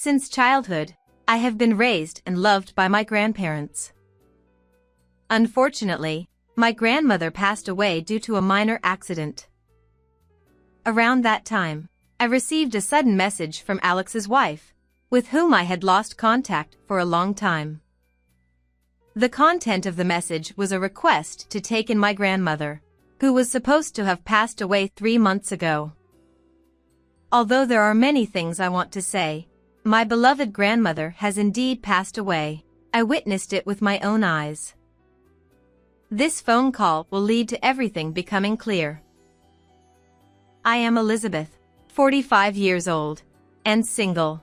Since childhood, I have been raised and loved by my grandparents. Unfortunately, my grandmother passed away due to a minor accident. Around that time, I received a sudden message from Alex's wife, with whom I had lost contact for a long time. The content of the message was a request to take in my grandmother, who was supposed to have passed away 3 months ago. Although there are many things I want to say, my beloved grandmother has indeed passed away. I witnessed it with my own eyes. This phone call will lead to everything becoming clear. I am Elizabeth, 45 years old, and single.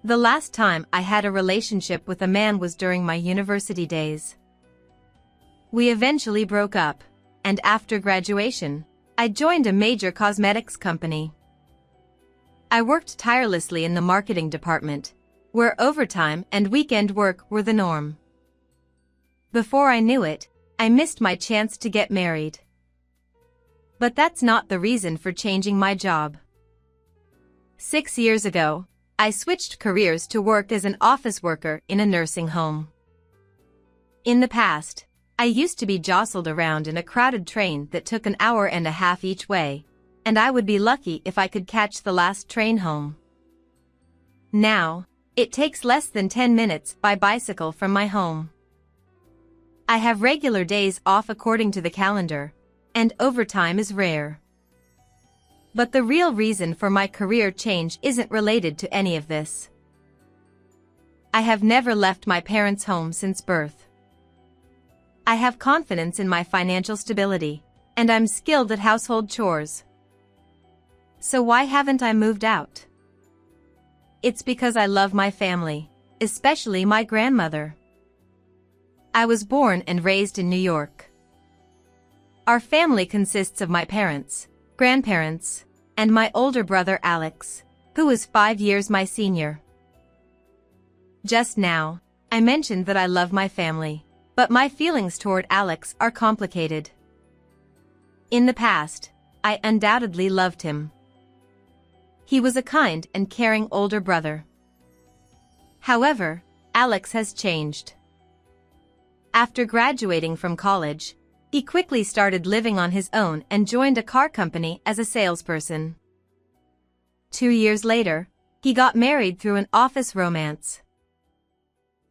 The last time I had a relationship with a man was during my university days. We eventually broke up, and after graduation, I joined a major cosmetics company. I worked tirelessly in the marketing department, where overtime and weekend work were the norm. Before I knew it, I missed my chance to get married. But that's not the reason for changing my job. 6 years ago, I switched careers to work as an office worker in a nursing home. In the past, I used to be jostled around in a crowded train that took an hour and a half each way, and I would be lucky if I could catch the last train home. Now, it takes less than 10 minutes by bicycle from my home. I have regular days off according to the calendar, and overtime is rare. But the real reason for my career change isn't related to any of this. I have never left my parents' home since birth. I have confidence in my financial stability, and I'm skilled at household chores. So why haven't I moved out? It's because I love my family, especially my grandmother. I was born and raised in New York. Our family consists of my parents, grandparents, and my older brother Alex, who is 5 years my senior. Just now, I mentioned that I love my family, but my feelings toward Alex are complicated. In the past, I undoubtedly loved him. He was a kind and caring older brother. However, Alex has changed. After graduating from college, he quickly started living on his own and joined a car company as a salesperson. 2 years later, he got married through an office romance.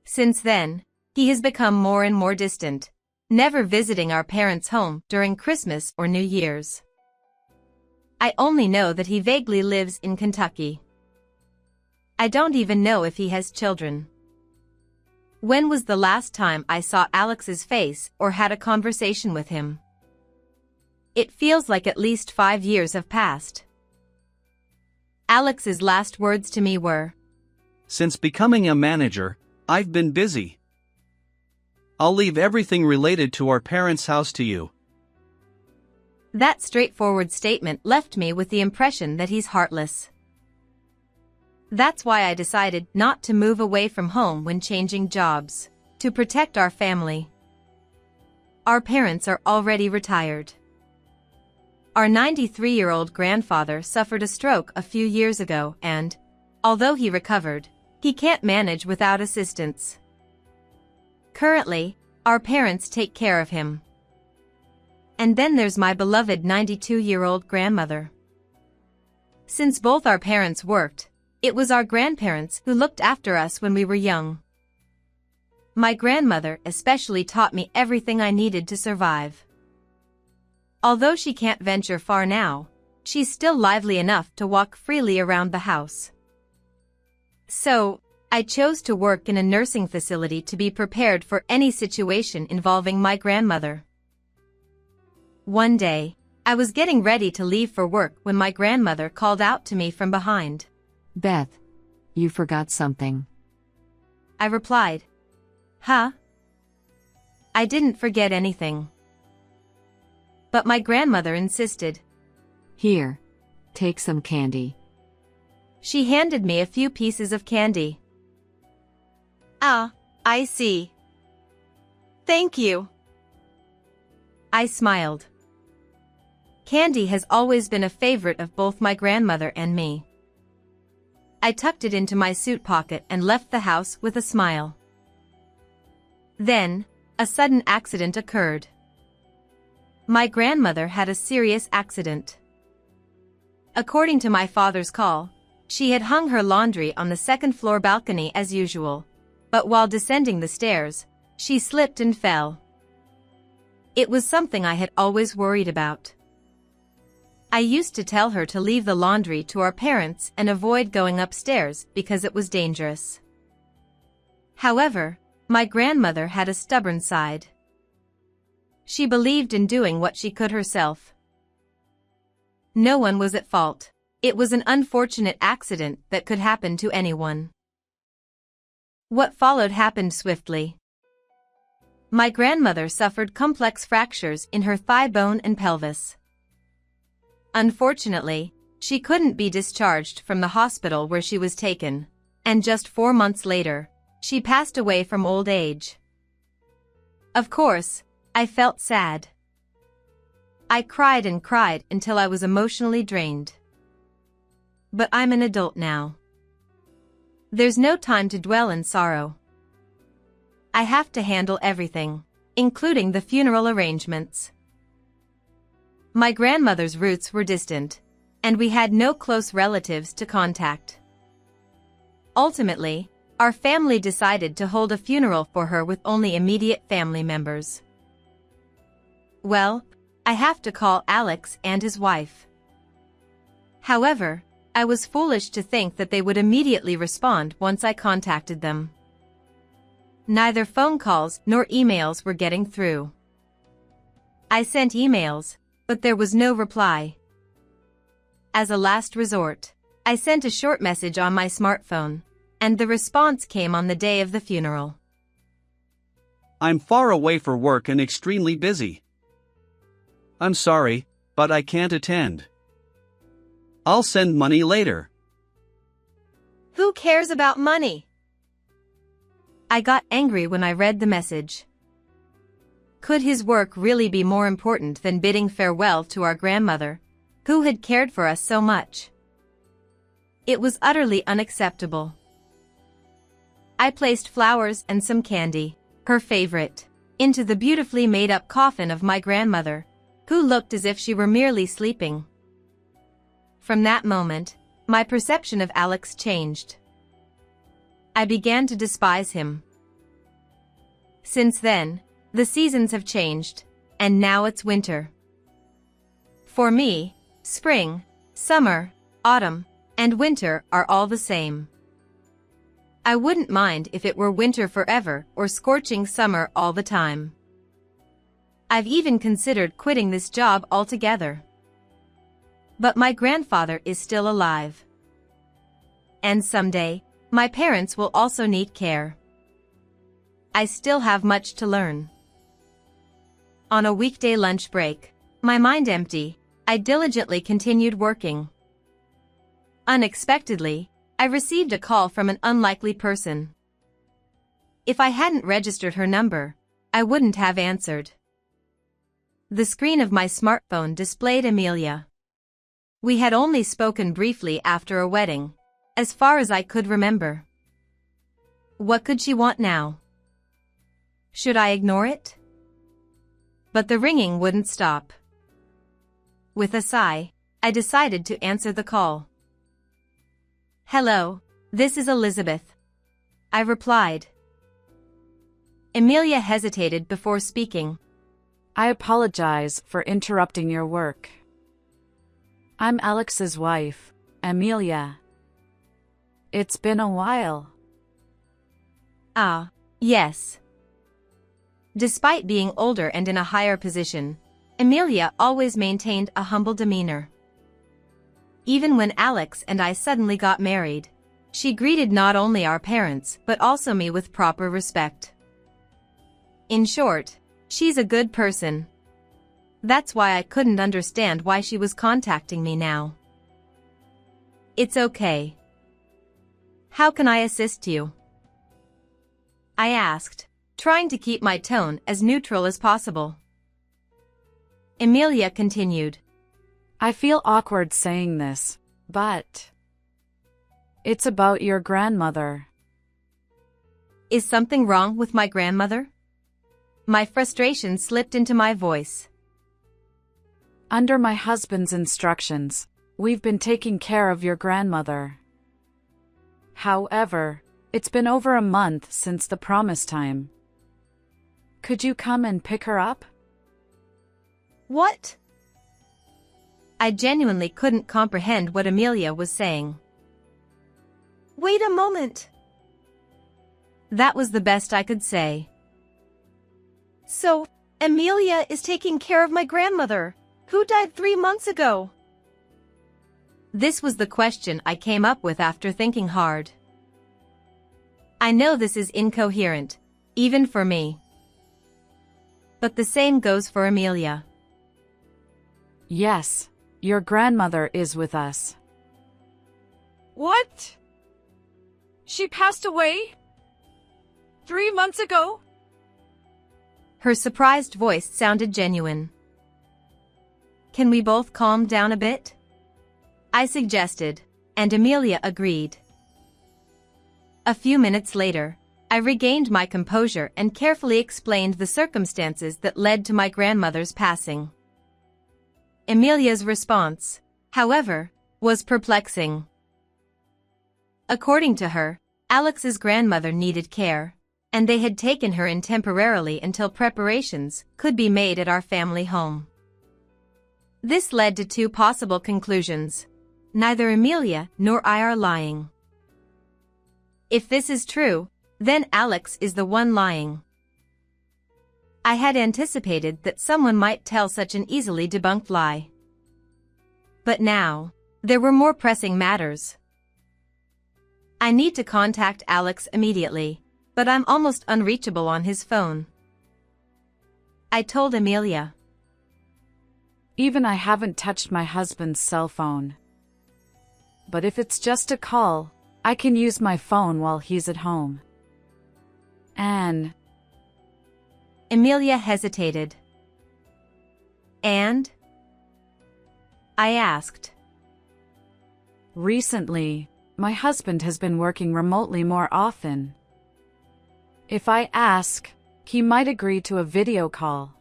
Since then, he has become more and more distant, never visiting our parents' home during Christmas or New Year's. I only know that he vaguely lives in Kentucky. I don't even know if he has children. When was the last time I saw Alex's face or had a conversation with him? It feels like at least 5 years have passed. Alex's last words to me were, "Since becoming a manager, I've been busy. I'll leave everything related to our parents' house to you." That straightforward statement left me with the impression that he's heartless. That's why I decided not to move away from home when changing jobs, to protect our family. Our parents are already retired. Our 93-year-old grandfather suffered a stroke a few years ago and, although he recovered, he can't manage without assistance. Currently, our parents take care of him. And then there's my beloved 92-year-old grandmother. Since both our parents worked, it was our grandparents who looked after us when we were young. My grandmother especially taught me everything I needed to survive. Although she can't venture far now, she's still lively enough to walk freely around the house. So, I chose to work in a nursing facility to be prepared for any situation involving my grandmother. One day, I was getting ready to leave for work when my grandmother called out to me from behind. "Beth, you forgot something." I replied, "Huh?" I didn't forget anything. But my grandmother insisted. "Here, take some candy." She handed me a few pieces of candy. "Ah, I see. Thank you." I smiled. Candy has always been a favorite of both my grandmother and me. I tucked it into my suit pocket and left the house with a smile. Then, a sudden accident occurred. My grandmother had a serious accident. According to my father's call, she had hung her laundry on the second-floor balcony as usual, but while descending the stairs, she slipped and fell. It was something I had always worried about. I used to tell her to leave the laundry to our parents and avoid going upstairs because it was dangerous. However, my grandmother had a stubborn side. She believed in doing what she could herself. No one was at fault. It was an unfortunate accident that could happen to anyone. What followed happened swiftly. My grandmother suffered complex fractures in her thigh bone and pelvis. Unfortunately, she couldn't be discharged from the hospital where she was taken, and just 4 months later, she passed away from old age. Of course, I felt sad. I cried and cried until I was emotionally drained. But I'm an adult now. There's no time to dwell in sorrow. I have to handle everything, including the funeral arrangements. My grandmother's roots were distant, and we had no close relatives to contact. Ultimately, our family decided to hold a funeral for her with only immediate family members. Well, I have to call Alex and his wife. However, I was foolish to think that they would immediately respond once I contacted them. Neither phone calls nor emails were getting through. I sent emails, but there was no reply. As a last resort, I sent a short message on my smartphone, and the response came on the day of the funeral. I'm far away for work and extremely busy. I'm sorry, but I can't attend. I'll send money later. Who cares about money? I got angry when I read the message. Could his work really be more important than bidding farewell to our grandmother, who had cared for us so much? It was utterly unacceptable. I placed flowers and some candy, her favorite, into the beautifully made-up coffin of my grandmother, who looked as if she were merely sleeping. From that moment, my perception of Alex changed. I began to despise him. Since then, the seasons have changed, and now it's winter. For me, spring, summer, autumn, and winter are all the same. I wouldn't mind if it were winter forever or scorching summer all the time. I've even considered quitting this job altogether. But my grandfather is still alive. And someday, my parents will also need care. I still have much to learn. On a weekday lunch break, my mind empty, I diligently continued working. Unexpectedly, I received a call from an unlikely person. If I hadn't registered her number, I wouldn't have answered. The screen of my smartphone displayed Amelia. We had only spoken briefly after a wedding, as far as I could remember. What could she want now? Should I ignore it? But the ringing wouldn't stop. With a sigh, I decided to answer the call. Hello, this is Elizabeth, I replied. Amelia hesitated before speaking. I apologize for interrupting your work. I'm Alex's wife, Amelia. It's been a while. Ah, yes. Despite being older and in a higher position, Amelia always maintained a humble demeanor. Even when Alex and I suddenly got married, she greeted not only our parents but also me with proper respect. In short, she's a good person. That's why I couldn't understand why she was contacting me now. It's okay. How can I assist you? I asked, trying to keep my tone as neutral as possible. Amelia continued. I feel awkward saying this, but It's about your grandmother. Is something wrong with my grandmother? My frustration slipped into my voice. Under my husband's instructions, we've been taking care of your grandmother. However, it's been over a month since the promise time. Could you come and pick her up? What? I genuinely couldn't comprehend what Amelia was saying. Wait a moment. That was the best I could say. So, Amelia is taking care of my grandmother, who died 3 months ago. This was the question I came up with after thinking hard. I know this is incoherent, even for me. But the same goes for Amelia. Yes, your grandmother is with us. What? She passed away? 3 months ago? Her surprised voice sounded genuine. Can we both calm down a bit? I suggested, and Amelia agreed. A few minutes later, I regained my composure and carefully explained the circumstances that led to my grandmother's passing. Amelia's response, however, was perplexing. According to her, Alex's grandmother needed care, and they had taken her in temporarily until preparations could be made at our family home. This led to two possible conclusions. Neither Amelia nor I are lying. If this is true, then Alex is the one lying. I had anticipated that someone might tell such an easily debunked lie. But now, there were more pressing matters. I need to contact Alex immediately, but I'm almost unreachable on his phone. I told Amelia. Even I haven't touched my husband's cell phone. But if it's just a call, I can use my phone while he's at home. Anne. Amelia hesitated. And? I asked. Recently, my husband has been working remotely more often. If I ask, he might agree to a video call.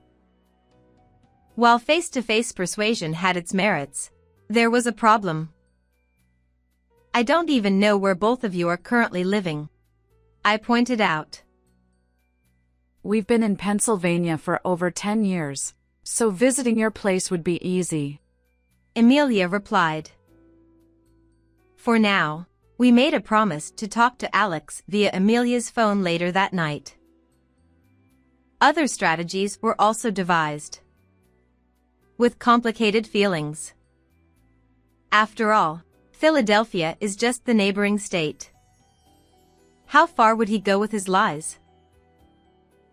While face-to-face persuasion had its merits, there was a problem. I don't even know where both of you are currently living, I pointed out. We've been in Pennsylvania for over 10 years, so visiting your place would be easy. Amelia replied. For now, we made a promise to talk to Alex via Amelia's phone later that night. Other strategies were also devised. With complicated feelings. After all, Philadelphia is just the neighboring state. How far would he go with his lies?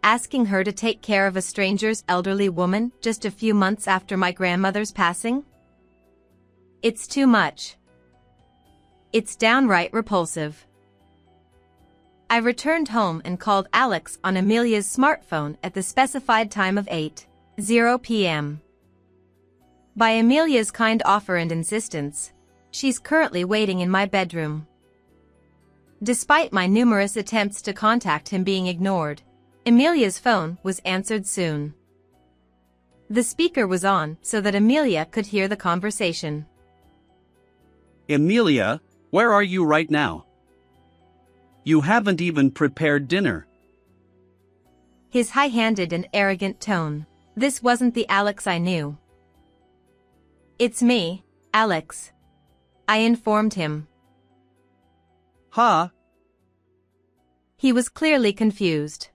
Asking her to take care of a stranger's elderly woman just a few months after my grandmother's passing? It's too much. It's downright repulsive. I returned home and called Alex on Amelia's smartphone at the specified time of 8:00 p.m. By Amelia's kind offer and insistence, she's currently waiting in my bedroom. Despite my numerous attempts to contact him being ignored, Amelia's phone was answered soon. The speaker was on so that Amelia could hear the conversation. Amelia, where are you right now? You haven't even prepared dinner. His high-handed and arrogant tone. This wasn't the Alex I knew. It's me, Alex. I informed him. Huh? He was clearly confused.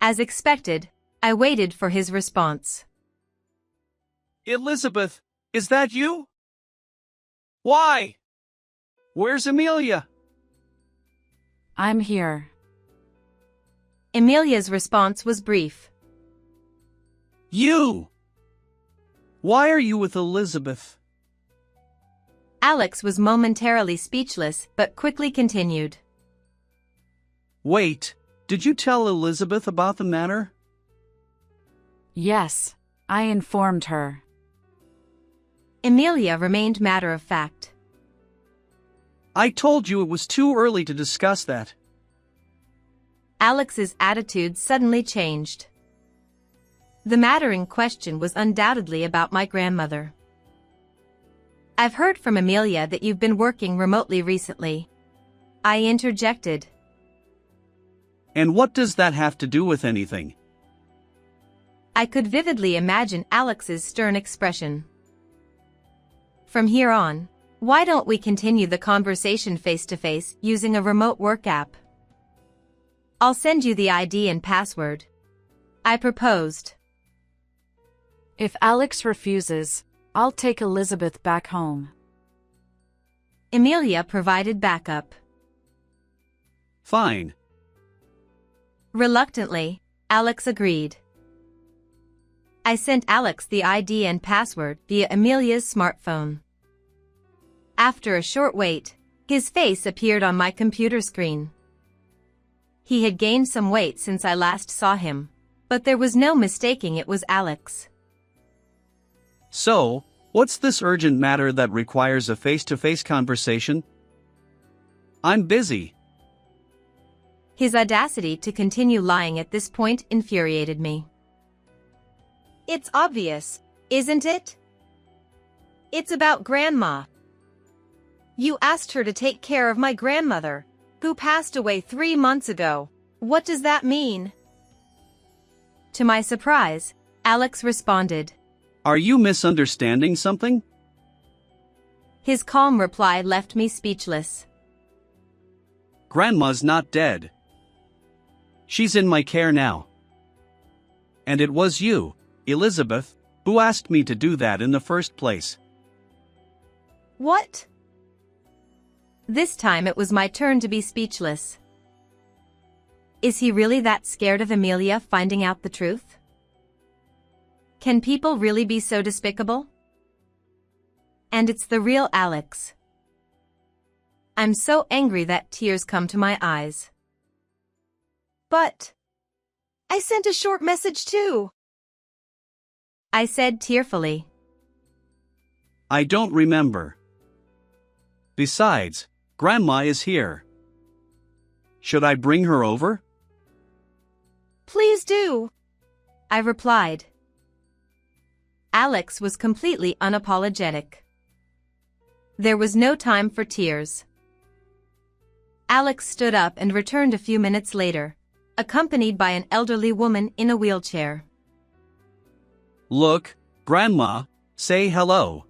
As expected, I waited for his response. Elizabeth, is that you? Why? Where's Amelia? I'm here. Amelia's response was brief. You! Why are you with Elizabeth? Alex was momentarily speechless but quickly continued. Wait, did you tell Elizabeth about the matter? Yes, I informed her. Amelia remained matter of fact. I told you it was too early to discuss that. Alex's attitude suddenly changed. The matter in question was undoubtedly about my grandmother. I've heard from Amelia that you've been working remotely recently. I interjected. And what does that have to do with anything? I could vividly imagine Alex's stern expression. From here on, why don't we continue the conversation face-to-face using a remote work app? I'll send you the ID and password. I proposed. If Alex refuses, I'll take Elizabeth back home. Amelia provided backup. Fine. Reluctantly, Alex agreed. I sent Alex the ID and password via Amelia's smartphone. After a short wait, his face appeared on my computer screen. He had gained some weight since I last saw him, but there was no mistaking it was Alex. So, what's this urgent matter that requires a face-to-face conversation? I'm busy. His audacity to continue lying at this point infuriated me. It's obvious, isn't it? It's about Grandma. You asked her to take care of my grandmother, who passed away 3 months ago. What does that mean? To my surprise, Alex responded. Are you misunderstanding something? His calm reply left me speechless. Grandma's not dead. She's in my care now. And it was you, Elizabeth, who asked me to do that in the first place. What? This time it was my turn to be speechless. Is he really that scared of Amelia finding out the truth? Can people really be so despicable? And it's the real Alex. I'm so angry that tears come to my eyes. But I sent a short message too, I said tearfully. I don't remember. Besides, Grandma is here. Should I bring her over? Please do, I replied. Alex was completely unapologetic. There was no time for tears. Alex stood up and returned a few minutes later, accompanied by an elderly woman in a wheelchair. Look, Grandma, say hello.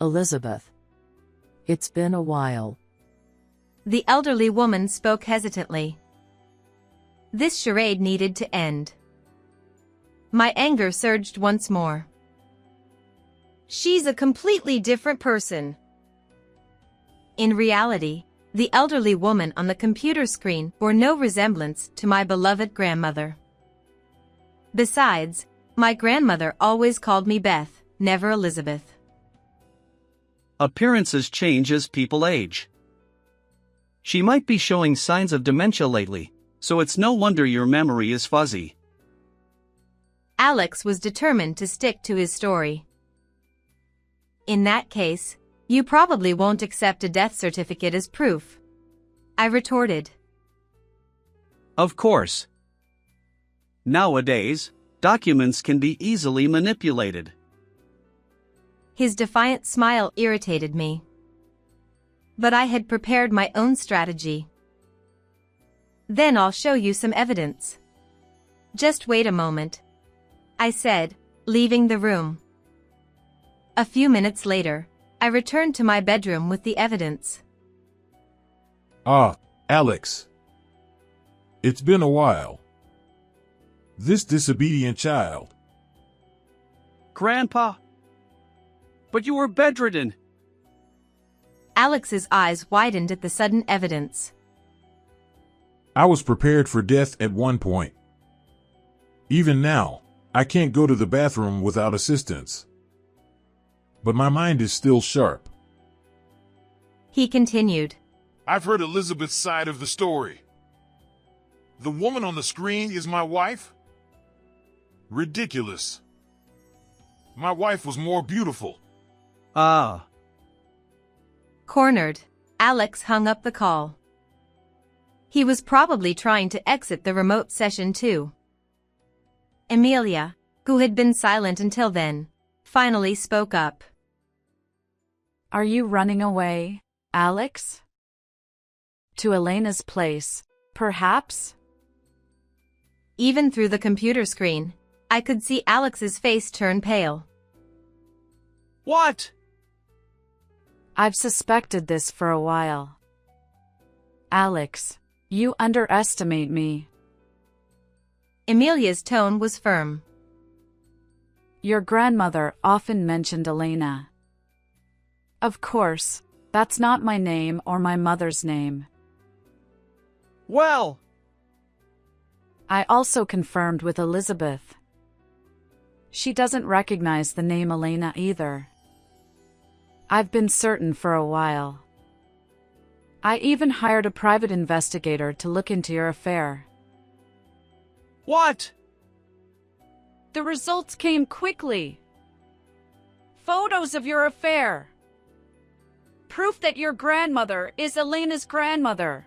Elizabeth. It's been a while. The elderly woman spoke hesitantly. This charade needed to end. My anger surged once more. She's a completely different person. In reality, the elderly woman on the computer screen bore no resemblance to my beloved grandmother. Besides, my grandmother always called me Beth, never Elizabeth. Appearances change as people age. She might be showing signs of dementia lately, so it's no wonder your memory is fuzzy. Alex was determined to stick to his story. In that case, you probably won't accept a death certificate as proof, I retorted. Of course. Nowadays, documents can be easily manipulated. His defiant smile irritated me. But I had prepared my own strategy. Then I'll show you some evidence. Just wait a moment, I said, leaving the room. A few minutes later, I returned to my bedroom with the evidence. Ah, Alex. It's been a while. This disobedient child. Grandpa? But you were bedridden. Alex's eyes widened at the sudden evidence. I was prepared for death at one point. Even now, I can't go to the bathroom without assistance. But my mind is still sharp. He continued. I've heard Elizabeth's side of the story. The woman on the screen is my wife? Ridiculous. My wife was more beautiful. Ah. Cornered, Alex hung up the call. He was probably trying to exit the remote session too. Amelia, who had been silent until then, finally spoke up. Are you running away, Alex? To Elena's place, perhaps? Even through the computer screen, I could see Alex's face turn pale. What? I've suspected this for a while. Alex, you underestimate me. Amelia's tone was firm. Your grandmother often mentioned Elena. Of course, that's not my name or my mother's name. Well, I also confirmed with Elizabeth. She doesn't recognize the name Elena either. I've been certain for a while. I even hired a private investigator to look into your affair. what? The results came quickly. Photos of your affair. Proof that your grandmother is Elena's grandmother.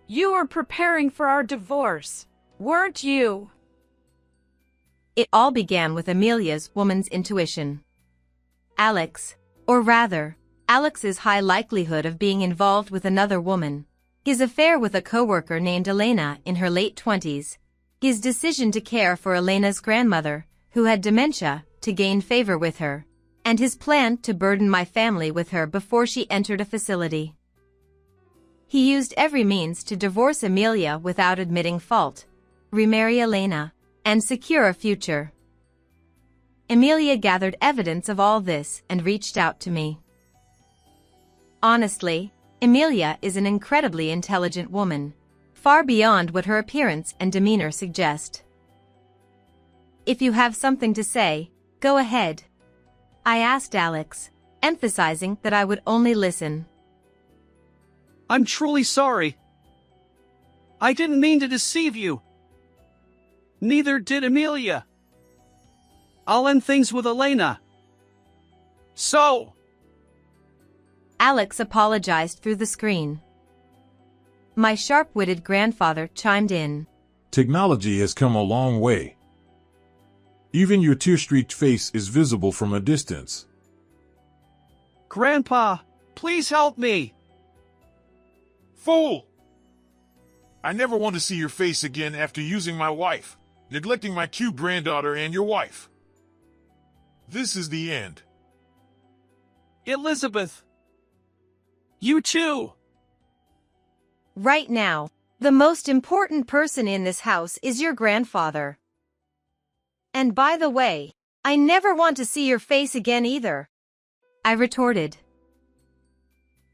You were preparing for our divorce, weren't you? It all began with Amelia's woman's intuition. Alex, or rather, Alex's high likelihood of being involved with another woman, his affair with a coworker named Elena in her late 20s, his decision to care for Elena's grandmother, who had dementia, to gain favor with her, and his plan to burden my family with her before she entered a facility. He used every means to divorce Amelia without admitting fault, remarry Elena, and secure a future. Amelia gathered evidence of all this and reached out to me. Honestly, Amelia is an incredibly intelligent woman, far beyond what her appearance and demeanor suggest. If you have something to say, go ahead, I asked Alex, emphasizing that I would only listen. I'm truly sorry. I didn't mean to deceive you. Neither did Amelia. I'll end things with Elena. So, Alex apologized through the screen. My sharp-witted grandfather chimed in. Technology has come a long way. Even your tear-streaked face is visible from a distance. Grandpa, please help me. Fool! I never want to see your face again after using my wife, neglecting my cute granddaughter and your wife. This is the end. Elizabeth. You too. Right now, the most important person in this house is your grandfather. And by the way, I never want to see your face again either, I retorted.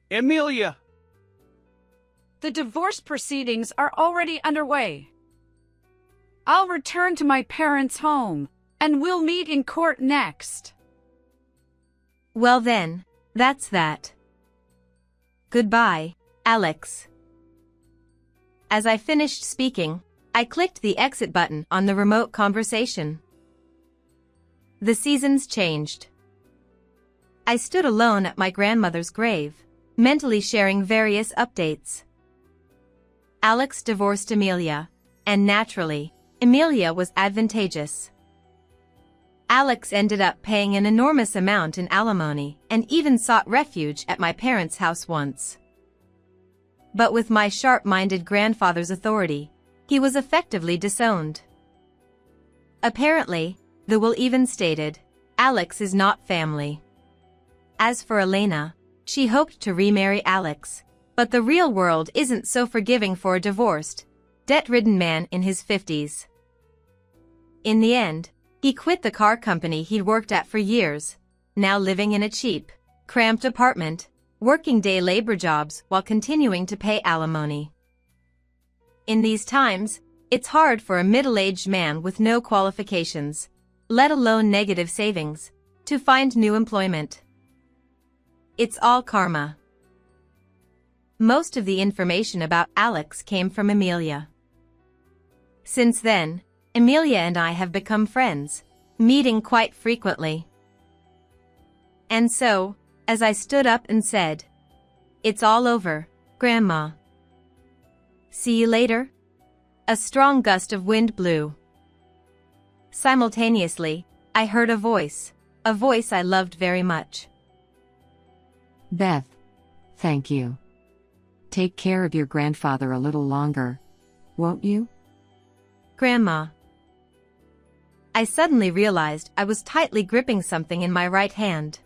Amelia. The divorce proceedings are already underway. I'll return to my parents' home, and we'll meet in court next. Well then, that's that. Goodbye, Alex. As I finished speaking, I clicked the exit button on the remote conversation. The seasons changed. I stood alone at my grandmother's grave, mentally sharing various updates. Alex divorced Amelia, and naturally, Amelia was advantageous. Alex ended up paying an enormous amount in alimony and even sought refuge at my parents' house once. But with my sharp-minded grandfather's authority, he was effectively disowned. Apparently, the will even stated, Alex is not family. As for Elena, she hoped to remarry Alex, but the real world isn't so forgiving for a divorced, debt-ridden man in his 50s. In the end, he quit the car company he'd worked at for years, now living in a cheap, cramped apartment, working day labor jobs while continuing to pay alimony. In these times, it's hard for a middle-aged man with no qualifications, let alone negative savings, to find new employment. It's all karma. Most of the information about Alex came from Amelia. Since then, Amelia and I have become friends, meeting quite frequently. And so, as I stood up and said, "It's all over, Grandma. See you later." A strong gust of wind blew. Simultaneously, I heard a voice I loved very much. Beth. Thank you. Take care of your grandfather a little longer, won't you? Grandma. I suddenly realized I was tightly gripping something in my right hand.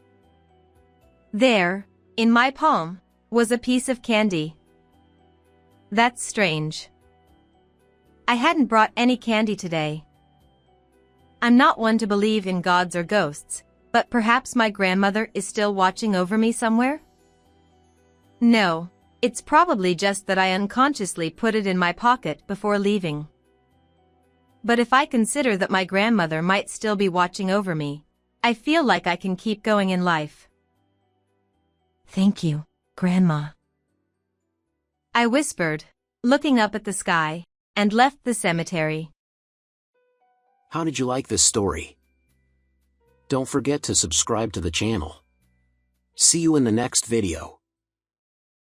There, in my palm, was a piece of candy. That's strange. I hadn't brought any candy today. I'm not one to believe in gods or ghosts, but perhaps my grandmother is still watching over me somewhere? No, it's probably just that I unconsciously put it in my pocket before leaving. But if I consider that my grandmother might still be watching over me, I feel like I can keep going in life. Thank you, Grandma. I whispered, looking up at the sky, and left the cemetery. How did you like this story? Don't forget to subscribe to the channel. See you in the next video.